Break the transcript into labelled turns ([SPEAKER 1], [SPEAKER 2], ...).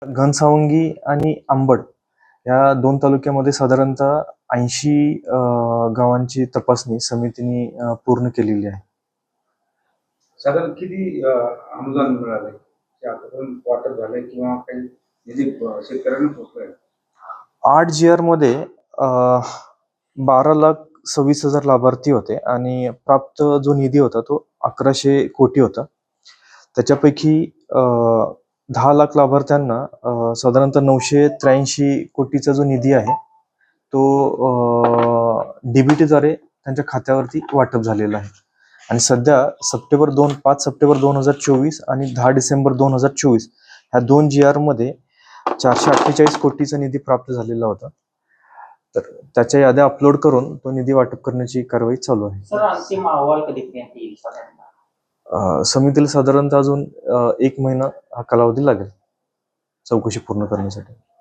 [SPEAKER 1] घनसावंगी आणि अंबड या 2 तालुक्यामध्ये साधारणतः 80 गावांची तपासणी समितीने पूर्ण केलेली आहे.
[SPEAKER 2] साधारण किती अनुदान मिळालंय? ते आतापर्यंत वाटप झालंय किंवा काही निधी शेतकऱ्यांना पोहोचलाय?
[SPEAKER 1] 8 GR मध्ये 12,26,000 लाभार्थी होते आणि प्राप्त जो निधी होता तो 1100 कोटी होता. त्याच्यापैकी 10 लाख लाभार्थ्यांना साधारणतः 983 कोटीचा जो निधी आहे तो DBTद्वारे त्यांच्या खात्यावरती वाटप झालेला आहे. आणि सध्या 5 सप्टेंबर 2024 आणि 10 डिसेंबर 2024 ह्या 2 GR मध्ये 448 कोटीचा निधी प्राप्त झालेला होता. तर त्याच्या याद्या अपलोड करून तो निधी वाटप करण्याची कारवाई चालू आहे.
[SPEAKER 3] सर, अंतिम अहवाल कधीपर्यंत येईल साधारणतः?
[SPEAKER 1] समितीला साधारणतः अजून 1 महिना हा कालावधी लागेल चौकशी पूर्ण करण्यासाठी.